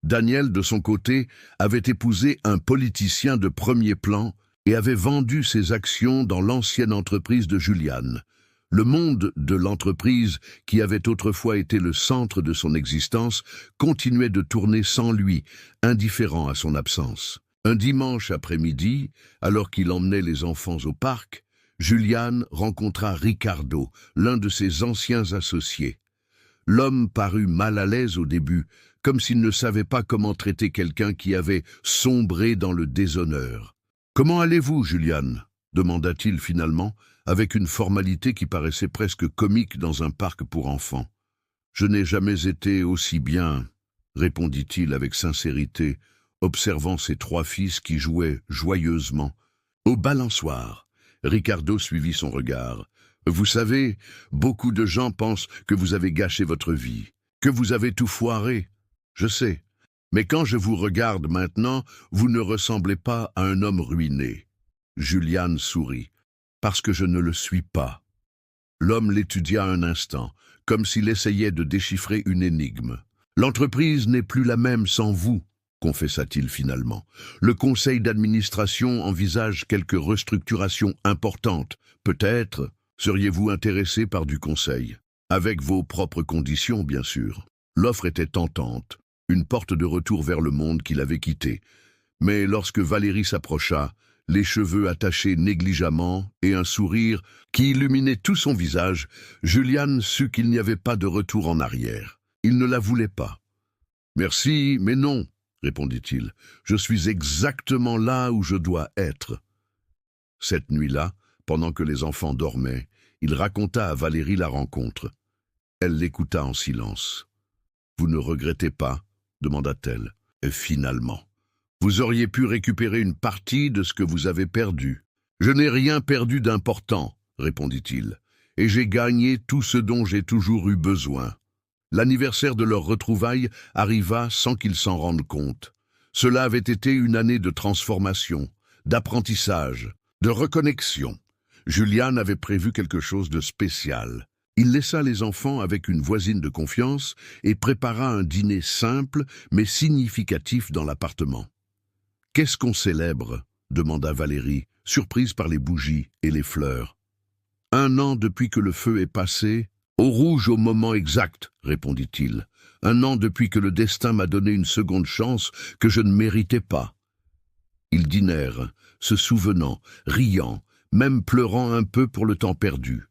Daniel, de son côté, avait épousé un politicien de premier plan et avait vendu ses actions dans l'ancienne entreprise de Juliane. Le monde de l'entreprise, qui avait autrefois été le centre de son existence, continuait de tourner sans lui, indifférent à son absence. Un dimanche après-midi, alors qu'il emmenait les enfants au parc, Juliane rencontra Ricardo, l'un de ses anciens associés. L'homme parut mal à l'aise au début, comme s'il ne savait pas comment traiter quelqu'un qui avait sombré dans le déshonneur. « Comment allez-vous, Juliane ?» demanda-t-il finalement, avec une formalité qui paraissait presque comique dans un parc pour enfants. « Je n'ai jamais été aussi bien, » répondit-il avec sincérité, observant ses trois fils qui jouaient joyeusement. Au balançoire, Ricardo suivit son regard. « Vous savez, beaucoup de gens pensent que vous avez gâché votre vie, que vous avez tout foiré. Je sais, mais quand je vous regarde maintenant, vous ne ressemblez pas à un homme ruiné. » Juliane sourit. « Parce que je ne le suis pas. » L'homme l'étudia un instant, comme s'il essayait de déchiffrer une énigme. « L'entreprise n'est plus la même sans vous, » confessa-t-il finalement. « Le conseil d'administration envisage quelques restructurations importantes. Peut-être seriez-vous intéressé par du conseil, avec vos propres conditions, bien sûr. » L'offre était tentante, une porte de retour vers le monde qu'il avait quitté. Mais lorsque Valérie s'approcha, les cheveux attachés négligemment et un sourire qui illuminait tout son visage, Julian sut qu'il n'y avait pas de retour en arrière. Il ne la voulait pas. « Merci, mais non, » répondit-il. « Je suis exactement là où je dois être. » Cette nuit-là, pendant que les enfants dormaient, il raconta à Valérie la rencontre. Elle l'écouta en silence. « Vous ne regrettez pas ?» demanda-t-elle. « Et finalement, vous auriez pu récupérer une partie de ce que vous avez perdu. »« Je n'ai rien perdu d'important, » répondit-il, « et j'ai gagné tout ce dont j'ai toujours eu besoin. » L'anniversaire de leur retrouvaille arriva sans qu'ils s'en rendent compte. Cela avait été une année de transformation, d'apprentissage, de reconnexion. Julian avait prévu quelque chose de spécial. Il laissa les enfants avec une voisine de confiance et prépara un dîner simple mais significatif dans l'appartement. « Qu'est-ce qu'on célèbre ?» demanda Valérie, surprise par les bougies et les fleurs. « 1 an depuis que le feu est passé, au rouge au moment exact, répondit-il. 1 an depuis que le destin m'a donné une seconde chance que je ne méritais pas. » Ils dînèrent, se souvenant, riant, même pleurant un peu pour le temps perdu.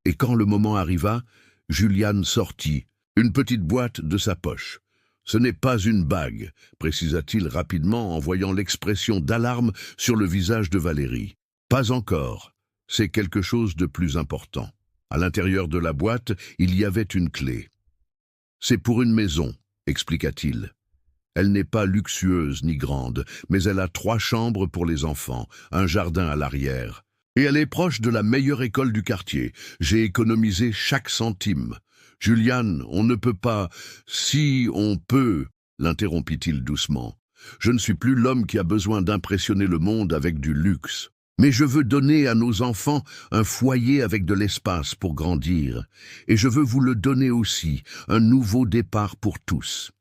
Et quand le moment arriva, Julian sortit, une petite boîte de sa poche. « Ce n'est pas une bague, » précisa-t-il rapidement en voyant l'expression d'alarme sur le visage de Valérie. « Pas encore. C'est quelque chose de plus important. » À l'intérieur de la boîte, il y avait une clé. « C'est pour une maison, » expliqua-t-il. « Elle n'est pas luxueuse ni grande, mais elle a 3 chambres pour les enfants, un jardin à l'arrière. Et elle est proche de la meilleure école du quartier. J'ai économisé chaque centime. Julian, on ne peut pas... »« Si on peut, » l'interrompit-il doucement. « Je ne suis plus l'homme qui a besoin d'impressionner le monde avec du luxe. Mais je veux donner à nos enfants un foyer avec de l'espace pour grandir. Et je veux vous le donner aussi, un nouveau départ pour tous. »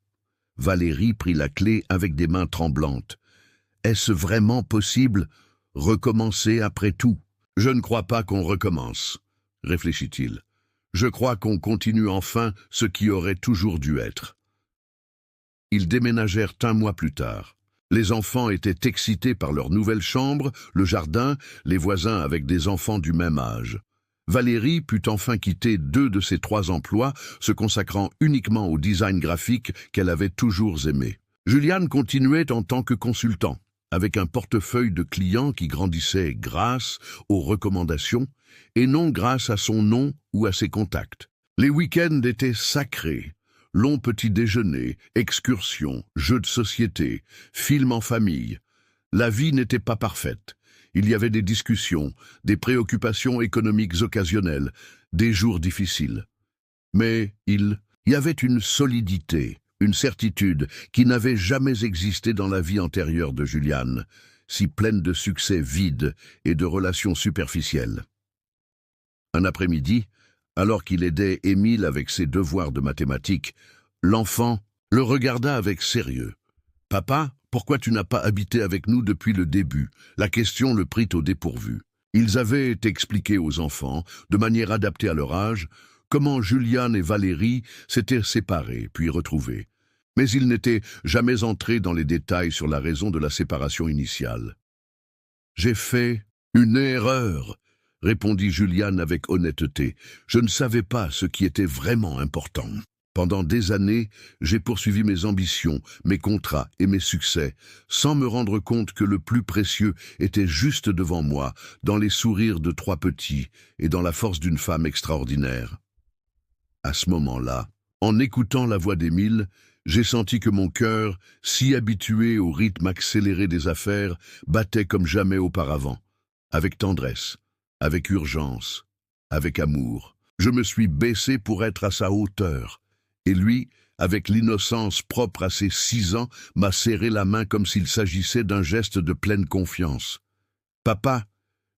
Valérie prit la clé avec des mains tremblantes. « Est-ce vraiment possible ? Recommencer après tout ? » « Je ne crois pas qu'on recommence, » réfléchit-il. « Je crois qu'on continue enfin ce qui aurait toujours dû être. » Ils déménagèrent 1 mois plus tard. Les enfants étaient excités par leur nouvelle chambre, le jardin, les voisins avec des enfants du même âge. Valérie put enfin quitter 2 de ses 3 emplois, se consacrant uniquement au design graphique qu'elle avait toujours aimé. Julian continuait en tant que consultant, avec un portefeuille de clients qui grandissait grâce aux recommandations et non grâce à son nom ou à ses contacts. Les week-ends étaient sacrés. Longs petits déjeuners, excursions, jeux de société, films en famille. La vie n'était pas parfaite. Il y avait des discussions, des préoccupations économiques occasionnelles, des jours difficiles. Mais il y avait une solidité, une certitude qui n'avait jamais existé dans la vie antérieure de Julian, si pleine de succès vides et de relations superficielles. Un après-midi, alors qu'il aidait Émile avec ses devoirs de mathématiques, l'enfant le regarda avec sérieux. « Papa, pourquoi tu n'as pas habité avec nous depuis le début ?» La question le prit au dépourvu. Ils avaient expliqué aux enfants, de manière adaptée à leur âge, comment Julian et Valérie s'étaient séparés puis retrouvés. Mais ils n'étaient jamais entrés dans les détails sur la raison de la séparation initiale. « J'ai fait une erreur », répondit Julian avec honnêteté. « Je ne savais pas ce qui était vraiment important. Pendant des années, j'ai poursuivi mes ambitions, mes contrats et mes succès, sans me rendre compte que le plus précieux était juste devant moi, dans les sourires de 3 petits et dans la force d'une femme extraordinaire. » À ce moment-là, en écoutant la voix d'Émile, j'ai senti que mon cœur, si habitué au rythme accéléré des affaires, battait comme jamais auparavant, avec tendresse, avec urgence, avec amour. Je me suis baissé pour être à sa hauteur, et lui, avec l'innocence propre à ses 6 ans, m'a serré la main comme s'il s'agissait d'un geste de pleine confiance. « Papa,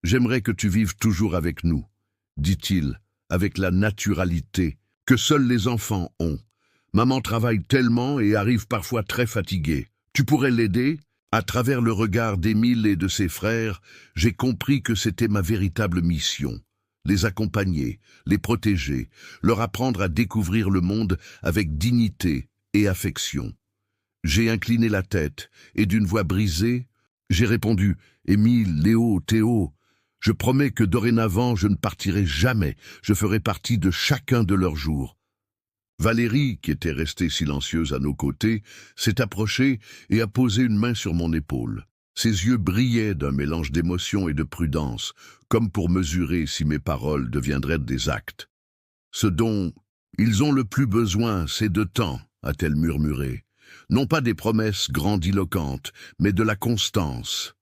j'aimerais que tu vives toujours avec nous, » dit-il, avec la naturalité que seuls les enfants ont. « Maman travaille tellement et arrive parfois très fatiguée. Tu pourrais l'aider ?» À travers le regard d'Émile et de ses frères, j'ai compris que c'était ma véritable mission. Les accompagner, les protéger, leur apprendre à découvrir le monde avec dignité et affection. J'ai incliné la tête et d'une voix brisée, j'ai répondu Émile, Léo, Théo, je promets que dorénavant je ne partirai jamais, je ferai partie de chacun de leurs jours. Valérie, qui était restée silencieuse à nos côtés, s'est approchée et a posé une main sur mon épaule. Ses yeux brillaient d'un mélange d'émotion et de prudence, comme pour mesurer si mes paroles deviendraient des actes. Ce dont ils ont le plus besoin, c'est de temps, a-t-elle murmuré. Non pas des promesses grandiloquentes, mais de la constance.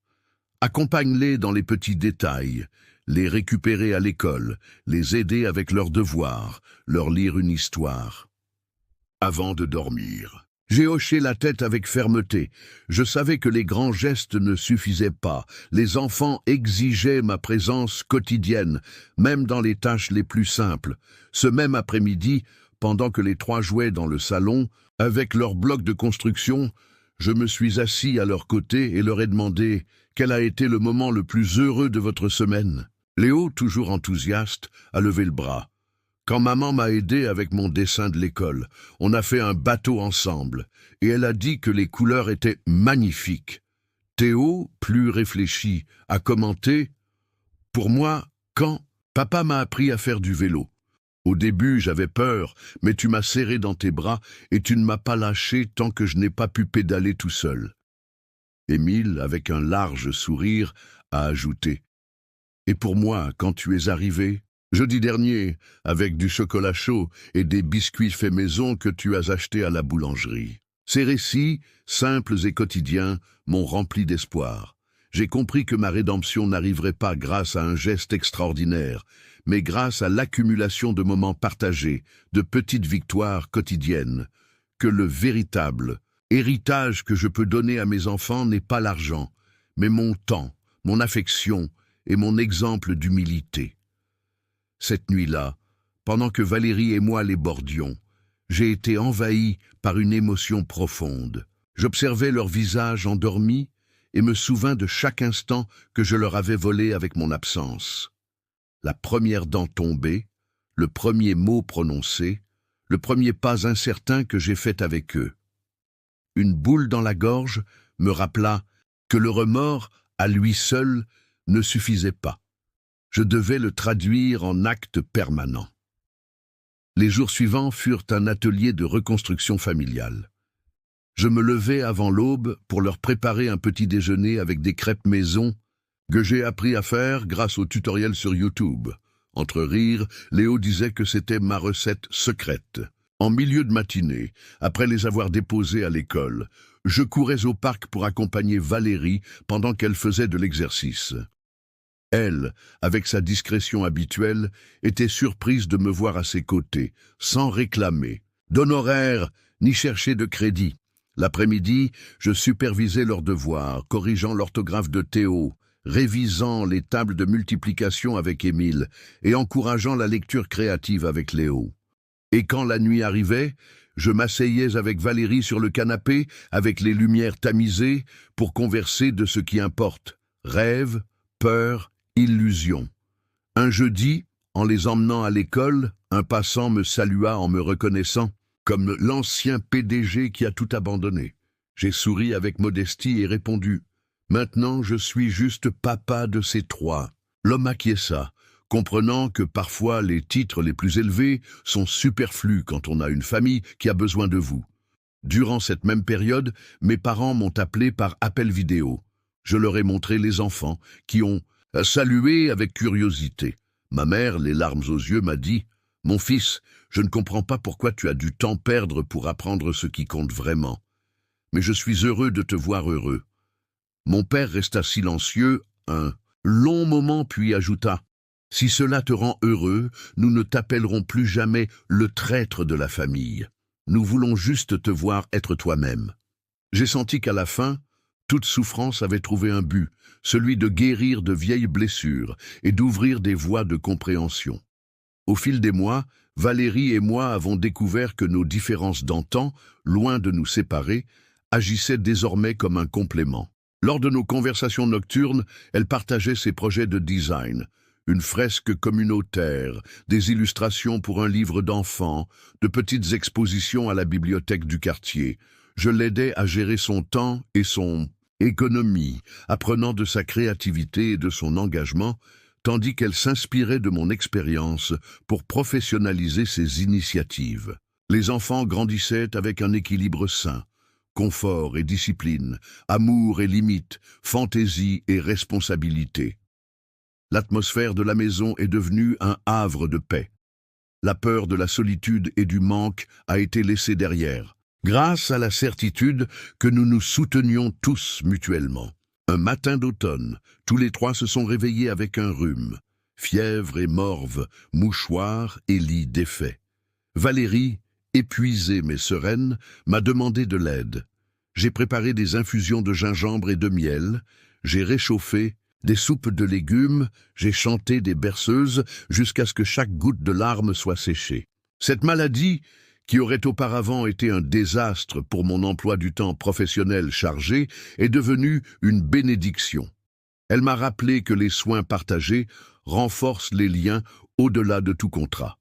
Accompagne-les dans les petits détails, les récupérer à l'école, les aider avec leurs devoirs, leur lire une histoire. Avant de dormir, j'ai hoché la tête avec fermeté. Je savais que les grands gestes ne suffisaient pas. Les enfants exigeaient ma présence quotidienne, même dans les tâches les plus simples. Ce même après-midi, pendant que les trois jouaient dans le salon, avec leurs blocs de construction, je me suis assis à leur côté et leur ai demandé « Quel a été le moment le plus heureux de votre semaine ?» Léo, toujours enthousiaste, a levé le bras. Quand maman m'a aidé avec mon dessin de l'école, on a fait un bateau ensemble, et elle a dit que les couleurs étaient magnifiques. Théo, plus réfléchi, a commenté « Pour moi, quand papa m'a appris à faire du vélo. Au début, j'avais peur, mais tu m'as serré dans tes bras et tu ne m'as pas lâché tant que je n'ai pas pu pédaler tout seul. » Émile, avec un large sourire, a ajouté « Et pour moi, quand tu es arrivé, jeudi dernier, avec du chocolat chaud et des biscuits faits maison que tu as achetés à la boulangerie. » Ces récits, simples et quotidiens, m'ont rempli d'espoir. J'ai compris que ma rédemption n'arriverait pas grâce à un geste extraordinaire, mais grâce à l'accumulation de moments partagés, de petites victoires quotidiennes, que le véritable héritage que je peux donner à mes enfants n'est pas l'argent, mais mon temps, mon affection et mon exemple d'humilité. Cette nuit-là, pendant que Valérie et moi les bordions, j'ai été envahi par une émotion profonde. J'observais leurs visages endormis et me souvins de chaque instant que je leur avais volé avec mon absence. La première dent tombée, le premier mot prononcé, le premier pas incertain que j'ai fait avec eux. Une boule dans la gorge me rappela que le remords, à lui seul, ne suffisait pas. Je devais le traduire en acte permanent. Les jours suivants furent un atelier de reconstruction familiale. Je me levai avant l'aube pour leur préparer un petit déjeuner avec des crêpes maison que j'ai appris à faire grâce au tutoriel sur YouTube. Entre rires, Léo disait que c'était ma recette secrète. En milieu de matinée, après les avoir déposés à l'école, je courais au parc pour accompagner Valérie pendant qu'elle faisait de l'exercice. Elle, avec sa discrétion habituelle, était surprise de me voir à ses côtés, sans réclamer d'honoraires ni chercher de crédit. L'après-midi, je supervisais leurs devoirs, corrigeant l'orthographe de Théo, révisant les tables de multiplication avec Émile et encourageant la lecture créative avec Léo. Et quand la nuit arrivait, je m'asseyais avec Valérie sur le canapé, avec les lumières tamisées, pour converser de ce qui importe, rêve, peur, illusion. Un jeudi, en les emmenant à l'école, un passant me salua en me reconnaissant comme l'ancien PDG qui a tout abandonné. J'ai souri avec modestie et répondu « Maintenant, je suis juste papa de ces trois. » L'homme acquiesça, comprenant que parfois les titres les plus élevés sont superflus quand on a une famille qui a besoin de vous. Durant cette même période, mes parents m'ont appelé par appel vidéo. Je leur ai montré les enfants, qui ont salué avec curiosité. Ma mère, les larmes aux yeux, m'a dit « Mon fils, je ne comprends pas pourquoi tu as du temps perdre pour apprendre ce qui compte vraiment. Mais je suis heureux de te voir heureux. » Mon père resta silencieux un long moment puis ajouta « Si cela te rend heureux, nous ne t'appellerons plus jamais le traître de la famille. Nous voulons juste te voir être toi-même. » J'ai senti qu'à la fin, toute souffrance avait trouvé un but, celui de guérir de vieilles blessures et d'ouvrir des voies de compréhension. Au fil des mois, Valérie et moi avons découvert que nos différences d'antan, loin de nous séparer, agissaient désormais comme un complément. Lors de nos conversations nocturnes, elle partageait ses projets de design, une fresque communautaire, des illustrations pour un livre d'enfants, de petites expositions à la bibliothèque du quartier. Je l'aidais à gérer son temps et son économie, apprenant de sa créativité et de son engagement, tandis qu'elle s'inspirait de mon expérience pour professionnaliser ses initiatives. Les enfants grandissaient avec un équilibre sain, confort et discipline, amour et limites, fantaisie et responsabilité. L'atmosphère de la maison est devenue un havre de paix. La peur de la solitude et du manque a été laissée derrière, grâce à la certitude que nous nous soutenions tous mutuellement. Un matin d'automne, tous les trois se sont réveillés avec un rhume. Fièvre et morve, mouchoirs et lit défaits. Valérie, épuisée mais sereine, m'a demandé de l'aide. J'ai préparé des infusions de gingembre et de miel, j'ai réchauffé des soupes de légumes, j'ai chanté des berceuses jusqu'à ce que chaque goutte de larmes soit séchée. Cette maladie, qui aurait auparavant été un désastre pour mon emploi du temps professionnel chargé, est devenue une bénédiction. Elle m'a rappelé que les soins partagés renforcent les liens au-delà de tout contrat.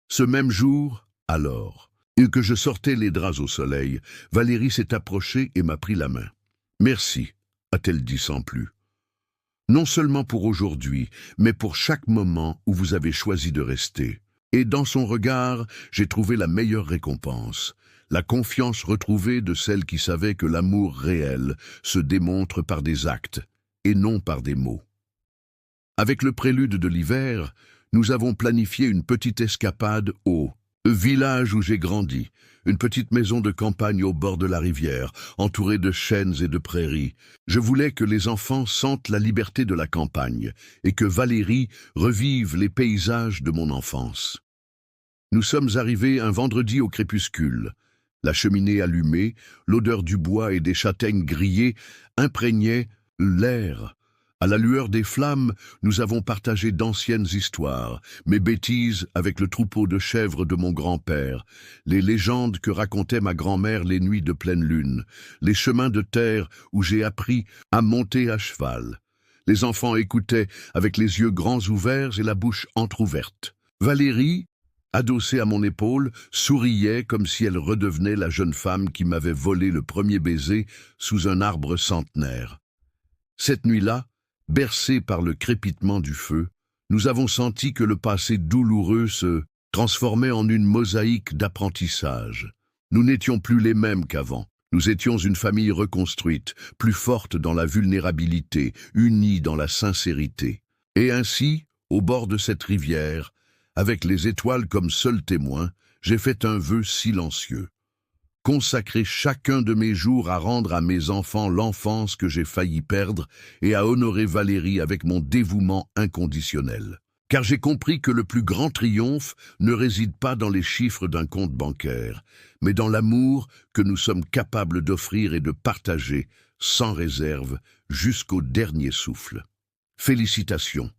Ce même jour, alors, et que je sortais les draps au soleil, Valérie s'est approchée et m'a pris la main. « Merci », a-t-elle dit sans plus. Non seulement pour aujourd'hui, mais pour chaque moment où vous avez choisi de rester. Et dans son regard, j'ai trouvé la meilleure récompense, la confiance retrouvée de celle qui savait que l'amour réel se démontre par des actes et non par des mots. Avec le prélude de l'hiver, nous avons planifié une petite escapade au village où j'ai grandi, une petite maison de campagne au bord de la rivière, entourée de chênes et de prairies. Je voulais que les enfants sentent la liberté de la campagne et que Valérie revive les paysages de mon enfance. Nous sommes arrivés un vendredi au crépuscule. La cheminée allumée, l'odeur du bois et des châtaignes grillées imprégnaient l'air. À la lueur des flammes, nous avons partagé d'anciennes histoires, mes bêtises avec le troupeau de chèvres de mon grand-père, les légendes que racontait ma grand-mère les nuits de pleine lune, les chemins de terre où j'ai appris à monter à cheval. Les enfants écoutaient avec les yeux grands ouverts et la bouche entr'ouverte. Valérie, adossée à mon épaule, souriait comme si elle redevenait la jeune femme qui m'avait volé le premier baiser sous un arbre centenaire. Cette nuit-là, bercés par le crépitement du feu, nous avons senti que le passé douloureux se transformait en une mosaïque d'apprentissage. Nous n'étions plus les mêmes qu'avant. Nous étions une famille reconstruite, plus forte dans la vulnérabilité, unie dans la sincérité. Et ainsi, au bord de cette rivière, avec les étoiles comme seul témoin, j'ai fait un vœu silencieux. Consacrer chacun de mes jours à rendre à mes enfants l'enfance que j'ai failli perdre et à honorer Valérie avec mon dévouement inconditionnel. Car j'ai compris que le plus grand triomphe ne réside pas dans les chiffres d'un compte bancaire, mais dans l'amour que nous sommes capables d'offrir et de partager sans réserve jusqu'au dernier souffle. Félicitations.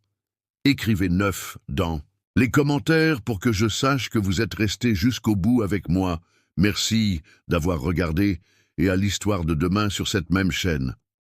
Écrivez 9 dans les commentaires pour que je sache que vous êtes restés jusqu'au bout avec moi. Merci d'avoir regardé et à l'histoire de demain sur cette même chaîne.